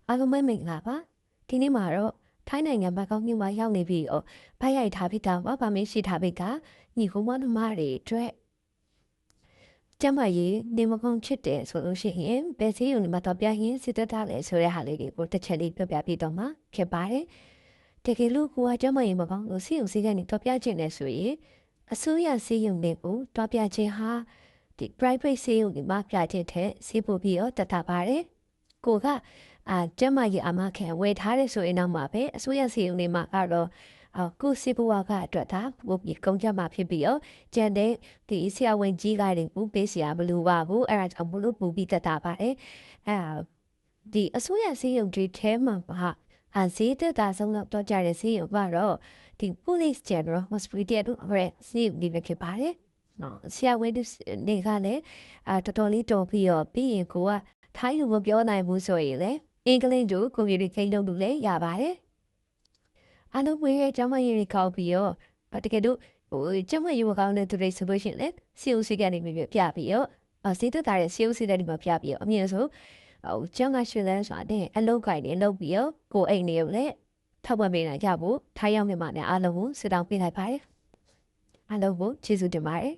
အားလုံးပဲမင်္ဂလာပါဒီနေ့မှာတော့ထိုင်းနိုင်ငံဘန်ကောက်မြို့မှာရောက်နေပြီးဖတ်ရိုက်ထားပြီးတော့ဗမေးရှိထားပြီးကညီကုန်းမတို့မတွေအတွက်ကျမကြီးနေမကုန်းချစ်တယ်ဆိုလို့ရှိရင်ဘယ်စီးရုံဒီမှာတော့ပြရင်စစ်သက်ထားလဲဆိုတဲ့ဟာလေးတွေကိုတစ်ချက်လေးပြပြပြီးတော့မှဖြစ်ပါတယ်တကယ်လို့ကိုကကျမကြီးမကောင်းလို့စီးရုံစီးကနေတော့ပြချင်တယ်ဆိုရင်အစိုးရစီးရုံတွေကိုတော့ပြခြင်းဟာဒီ private စီးရုံဒီမှာပြခြင်းတဲ့စီးဖို့ပြီးတော့တတ်တာပါတယ်ကိုကကျမကြီးအမခံဝယ်ထားတဲ့ဆိုရင်တော့မှာပဲအစိုးရစီရင်နေမှာကတော့ကုစီဘဝကအတွက်ဒါဘုပြီးကုန်ကြမှာဖြစ်ပြီးတော့ကျန်တဲ့ဒီဆရာဝန်ကြီးကတွေဘူးပေးစရာမလိုပါဘူးအဲ့ဒါကြောင့်ဘလို့ပူပြီးတက်တာပါတယ်ဒီအစိုးရစီရင်တွေထဲမှာဟာဈေးသက်သာဆုံးတော့ကြတဲ့စီရင်ကတော့ဒီ police general hospital တို့ရဲ့စီရင်ဒီပဲဖြစ်ပါတယ်နော်ဆရာဝန်တွေကလည်းတော်တော်လေးတော်ပြီးတော့ပြီးရင်ကိုကထိုင်းလိုမပြောနိုင်ဘူးဆိုရင်လေအင်္ဂလိပ်လို communicate လုပ်လို့လည်းရပါတယ်အားလုံးဝေးရဲ့ကျမရေးတွေကောက်ပြီးတော့တကယ်လို့ကျမရေးမကောင်းတဲ့သူတွေဆိုလို့ရှိရင်လေ COC ကနေပြပြီးတော့စေတသားတဲ့ COC တဲ့ဒီမှာပြပြီးတော့အမြင်ဆိုကျမရွှေလန်းဆိုတာတဲ့အလုပ်ကိုင်နေလုပ်ပြီးတော့ကိုအိမ်နေကိုလည်းထောက်ပံ့ပေးနိုင်ကြဖို့ထိုင်းရောက်မြန်မာနဲ့အားလုံးကိုစတောင်းပေးလိုက်ပါတယ်အားလုံးကိုကျေးဇူးတင်ပါတယ်